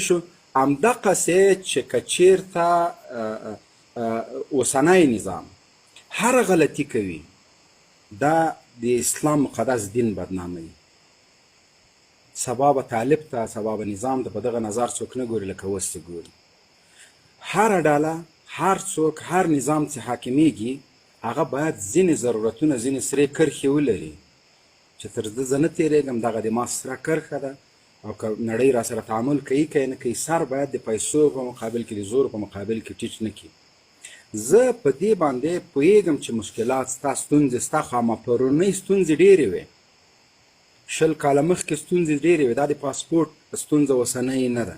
شو همدقسې چې که چېرته اوسنی نظام هر غلطي کوي دا د اسلام مقدس دین بدناموي. سبا به طالب ته سبا به نظام ته په دغه نظر څوک نه ګوري لکه اوس چې ګوري. هره ډله هر څوک هر نظام چې حاکمیږي هغه باید ځینې ضرورتونه ځینې سرې کرښې ولري چې تر ده زه نه تېرېږم دغه د ما سره کرښه ده او که نړۍ را سره تعامل کوي که نه کوي سر باید د پیسو په مقابل کې د زور په مقابل کې ټیټ نه کړي. زه په دې باندې پوهېږم چې مشکلات ستا ستونزې ستا خو همه پرونۍ ستونزې ډېرې وې 20 کاله مخکې ستونزې ډېرې وې. دا د پاسپورټ ستونزه اوسنۍ نه ده،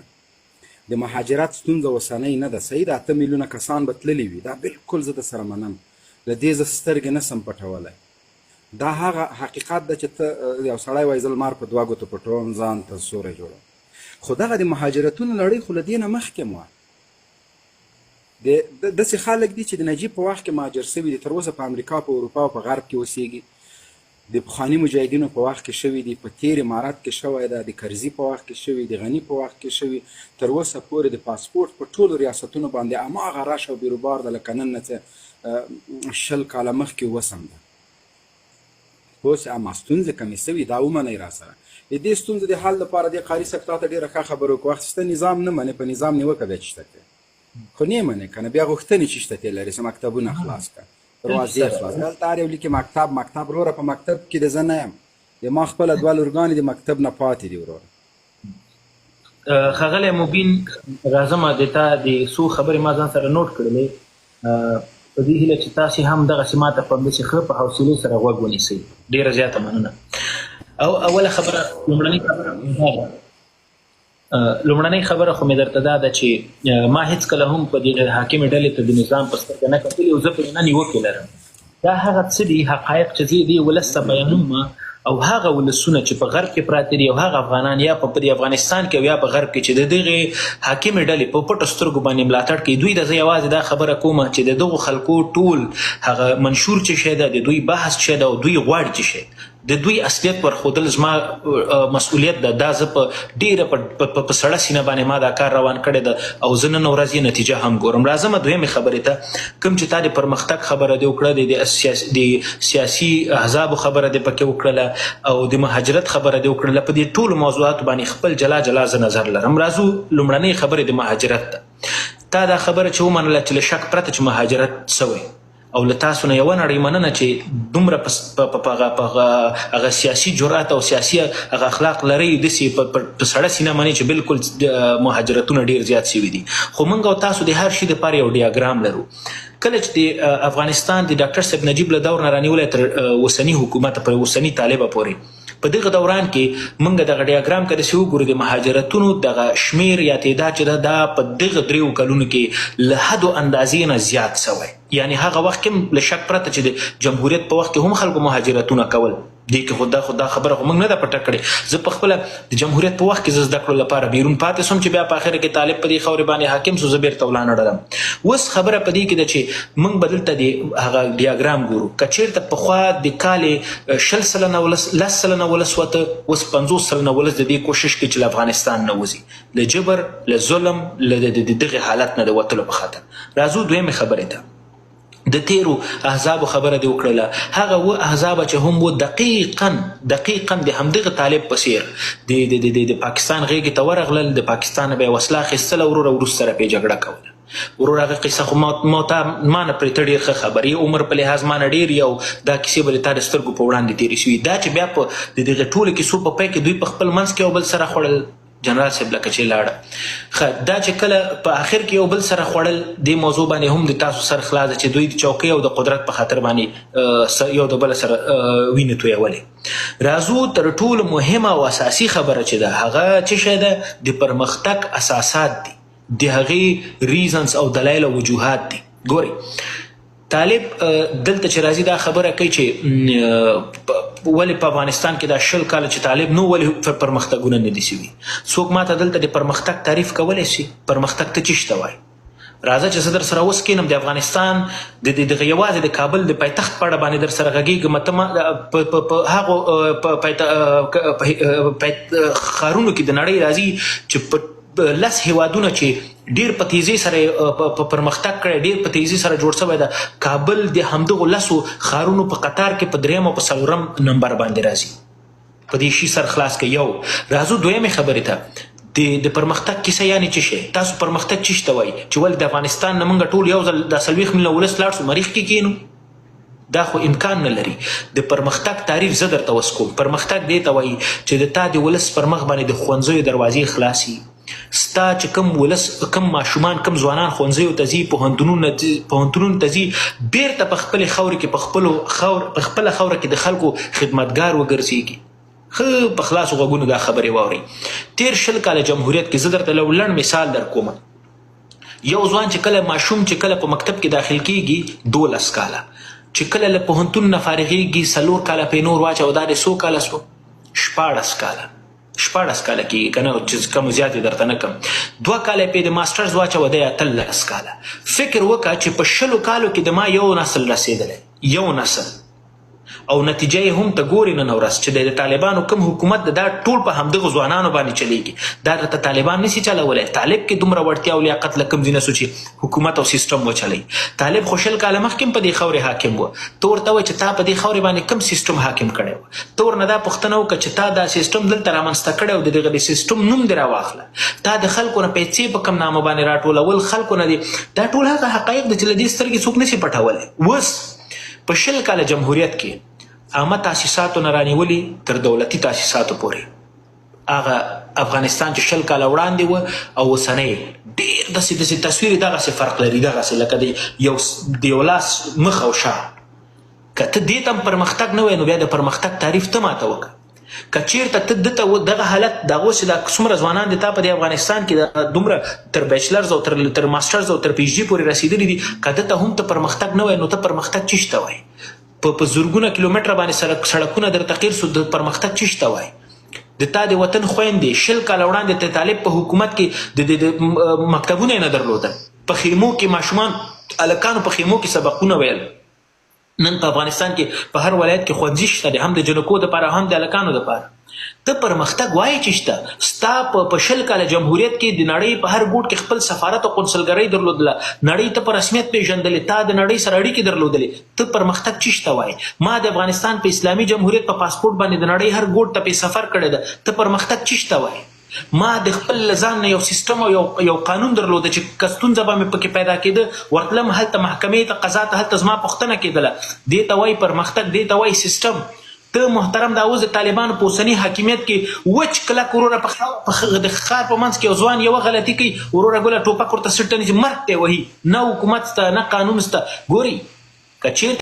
د مهاجرت ستونزه اوسنۍ نه ده. صحیح ده 8 میلیونه کسان به تللي وي، دا بلکل زه در سره منم، له دې زه سترګې نه سم پټولی. دا هغه حقیقت ده چې ته یو سړی وایي زه لمر په 2 ګوتو پټوم ځان ته سوری جوړوم. خو دغه د مهاجرتونو لړۍ خو له دې نه مخکې وه. داسې خلک دي چې د نجیب په وخت کې مهاجر شوي دي، تر اوسه په امریکا په اروپا او په غرب کې اوسېږي. د پخواني مجاهدینو په وخت کې شوي دي، په تېر امارت کې شوی ده، د کرزي په وخت کې شوي، د غني په وخت کې شوي. تر اوسه پورې د پاسپورټ په ټولو ریاستونو باندې هماغه رش او بیروبار ده لکه نن نه څه 20 کاله مخکې اوس هم ده. اوس اما ستونزې کمې سوي دا ومنئ را سره. د دې ستونزو د حل لپاره دې قاري صاحب تا ته ډېره ښه خبره وکړه. وخت شته نظام نه منې، په نظام نیوکه بیا چشته کوې، خو نه یې منې که نه بیا غوښتنې چشته تې لري چې مکتبونه خلاص کړه، دروازې خلاص. دلته هر یو لیکي مکتب وروره په مکتب کې د زه نه یم، د ما خپله 2 لورګانې د مکتب نه پاتې دي وروره. ښاغلی مبین راځمه د تا د څو خبرې ما ځان سره نوټ کړلې په دې هیله چې تاسې هم دغسې ما ته په همداسې ښه په حوصلې سره غوږ ونیسئ. ډېره زیاته مننه. او اوله خبره لومړنۍ خبره خو مې درته دا ده چې ما هېڅکله هم په دې غیر حاکمې ډلې ته د نظام په سترګه نه کتلې او زه پرې نه نیوکې لرم. دا هغه څه دي حقایق چې زه دې ولس ته بیانوم او هغه ولسونه چې په غرب کې پراته دي او هغه افغانان یا په افغانستان کې او یا په غرب کې چې د دغې حاکمې ډلې په پټو سترګو باندې ملاتړ کوي دوی ته زه یوازې دا خبره کوم چې د دغو خلکو ټول هغه منشور چې شی ده، د دوی بحث چې ده او دوی غواړي چې شی د دوی اصلیت ورښودل زما مسؤلیت ده. دا زه په ډېره په سړه سینه باندې ما دا کار روان کړی ده او زه نن ورځ یې نتیجه هم ګورم. راځمه دویمې خبرې ته. کوم چې تا د پرمختګ خبره دې وکړه، د سیاسي احزابو خبره دې پکې وکړله او د مهاجرت خبره دې وکړله. په دې ټولو موضوعاتو باندې خپل جلا جلا زه نظر لرم. راځو لومړنۍ خبرې د مهاجرت ته. تا دا خبره چې ومنله چې له شک پرته چې مهاجرت سوی او له تاسو نه یوه نړۍ مننه چې دومره په هغه سیاسي جرأت او سیاسي هغه اخلاق لرئ داسې په سړه سینه منئ چې بلکل مهاجرتونه ډېر زیات سوي دي. خو موږ او تاسو د هر شي دپاره یو ډیاګرام لرو. کله چې د افغانستان د ډاکټر صاحب نجیب له دور نه رانیولی تر اوسني حکومت په اوسني طالبه پورې په دغه دوران کې موږ دغه ډیاګرام که داسې وګورو د مهاجرتونو دغه شمیر یا تعداد چې ده دا په دغه 3 کلونو کې له حد و اندازې نه زیات سوی. یعنی هغه وخت کې له شک پرته چې د جمهوریت په وخت کې هم خلکو مهاجرتونه کول دې کې خو دا خبره خو موږ نه ده پټه کړې. زه په خپله د جمهوریت په وخت کې زه زده کړو لپاره بیرون پاتې سوم چې بیا په اخره کې طالب په دې خاورې باندې حاکم سو، زه بیرته ولاړم. اوس خبره په دې کې ده چې موږ به دلته د هغه ډیاګرام ګورو. که چېرته پخوا د کالې 20 سلنه ولس 10 سلنه ولس وته، اوس 50 سلنه ولس د دې کوشش کوي چې له افغانستان نه وځي له جبر له ظلم له دغې حالت نه د وتلو په خاطر. راځو دویمې خبرې ته. د تیرو احزابو خبره دې وکړله. هغه احزاب چې هم و دقیقا د همدغه طالب په څېر د پاکستان غېږې ته ورغلل، د پاکستان به یې وسله اخیستله، وروره وروسته سره پرې جګړه کوله. ورور هغه قصه خو ما نه پرې ته ډېر ښه خبر یې عمر په لحاظ ما نه ډېر یو دا کیسې به د تا د سترګو په وړاندې تېرې شوي. دا چې بیا په د دغې ټولو کیسو په پای کې دوی په خپل منځ کې یو بل سره خوړل، جنرال صاحب لکه چې لاړه دا چې کله په آخر کې یو بل سره خوړل دې موضوع باندې هم د تاسو سر خلاص چې دوی د چوکۍ او د قدرت په خاطر باندې یو د بل سره وینې تویولې. راځو تر ټولو مهمه او اساسي خبره چې ده هغه څه شی ده د پرمختګ اساسات دي، د هغې ریزنز او دلایل او وجوهات دي. ګورئ طالب دلته چې راځي دا خبره کوي چې ولې په افغانستان کې دا 20 کاله چې طالب نو ولې پرمختګونه نه دي سوي. څوک ماته دلته د پرمختګ تعریف کولی شي؟ پرمختګ ته څه شته وایي؟ راځه چې زه در سره اوس کښېنم د افغانستان دغه یوازې د کابل د پایتخت په اړه باندې در سره غږېږم. ته په هغو ښارونو کې د نړۍ راځي چې په لس هیوادونه چې ډیر په تیزی سره په پرمختګ کړی، ډیر په تیزی سره جوړ شوی ده، کابل د همدغو لسو ښارونو په قطار کې په 3 او په 4 نمبر باندې راځي. په دې شي سر خلاص که یو راځو دویمې خبرې ته، د پرمختګ کیسه یعنې څه شی؟ تاسو پرمختګ څه ته وایي؟ چې ولې د افغانستان نه موږ ټول یو ځل د 40 میلیونه ولس لاړ شو مریخ کې کینو؟ دا خو امکان نه لري. د پرمختګ تعریف زه درته اوس کوم. پرمختګ دې ته وایي چې د تا د ولس پر مخ باندې د ښوونځیو دروازې خلاصي، ستا چې کوم ولس کوم ماشومان کوم ځوانان ښوونځیو ته ځي، پوهنتونونو ته ځي، بیرته په خپلې خاورې کې په خپله خاوره کې د خلکو خدمتګار وګرځېږي. ښه په خلاصو غوږونو دا خبرې واورئ. تیر 20 کاله جمهوریت کې زه درته یو لنډ مثال در کوم. یو ځوان چې کله ماشوم چې کله په مکتب کې داخل کېږي 12 کاله، چې کله له پوهنتون نه فارغېږي 4 کاله پې نور واچوه، دا د څو کاله شو؟ 14 کاله کېږي که نه، چې کم زیات یې درته نه کم. 2 کاله پې د ماسټرز واچوه، دی 18 کاله. فکر وکړه چې په 20 کالو کې د ما یو نسل رسېدلی، یو نسل، او نتیجه یې هم ته ګورې نن ورځ چې د طالبانو کوم حکومت دا ټول په همدغو ځوانانو باندې چلیږي. دا درته طالبان نشي چلولی. طالب کې دومره وړتیا او لیاقت له کوم ځای نه سو چې حکومت او سیستم وچلوي. طالب خو 20 کاله مخکې هم په دې خاورې حاکم و. ته ورته وایې چې تا په دې خاورې باندې کوم سیستم حاکم کړی و؟ ته ورنه دا پوښتنه وکړه چې تا دا سیستم دلته رامنځته کړی و، د دغه د سیستم نوم دې راواخله. تا د خلکو نه پیسې په کوم نامه باندې راټولول، خلکو نه دي. دا ټول هغه حقایق دي چې له دې سترګې څوک نشي پټولی. اوس په 20 کاله جمهوریت کې عامه تاسیساتو نه رانیولي تر دولتي تاسیساتو پورې، هغه افغانستان چې 20 کاله وړاندې و او اوسنی ډېر داسې تصویر دغسې فرق لري، دغسې لکه د یو لاس مخ او شا. که ته دې ته هم پرمختګ نه وایې نو بیا د پرمختګ تعریف ته ماته وکړه. که چېرته ته دته دغه حالت د هغو چې دا څومره ځوانان دي تا په دې افغانستان کې دومره تر بیچلرز او تر ماسټرز او تر پی ایچ ډي پورې رسېدلي دي، که دته هم ته پرمختګ نه وایې نو ته پرمختګ څه ته وایې؟ په زرګونه کیلومتره باندې سړکونه در تغیر سو، د پرمختګ څه ته وایي؟ د تا د وطن خویندې 20 کاله وړاندې ته طالب په حکومت کې د مکتبونه یې نه درلودل، په خیمو کې ماشومان هلکانو په خیمو کې سبقونه ویل. نن په افغانستان کې په هر ولایت کې ښوونځي شته دي، هم د جنکو دپاره هم د هلکانو دپاره. ته پرمختګ وایې چې شته؟ ستا په 20 کاله جمهوریت کې د نړۍ په هر ګوټ کې خپل سفارت او قنصلګرۍ درلودله، نړۍ ته په رسمیت پېژندلې، تا د نړۍ سره اړیکې درلودلې. ته پرمختګ څه ته وایې؟ ما د افغانستان په اسلامي جمهوریت په پاسپورټ باندې د نړۍ هر ګوټ ته پې سفر کړی ده. ته پرمختګ څه ته وایې؟ ما د خپل ځان نه یو سیستم او یو قانون درلوده چې که ستونزه به مې پکې پیدا کېده ورتلم هلته محکمې ته، قضا ته، هلته زما پوښتنه کېدله. دې ته وایي پرمختګ، دې ته وایي سیستم. ته محترم دا اوس د طالبانو په اوسني حاکمیت کې وچ کلک وروره د ښار په منځ کې یو ځوان یوه غلطي کوي، وروره ګوله ټوپک ورته سټني چې مرګ ته یې وهي، نه حکومت شته نه قانون شته. ګورئ که چېرته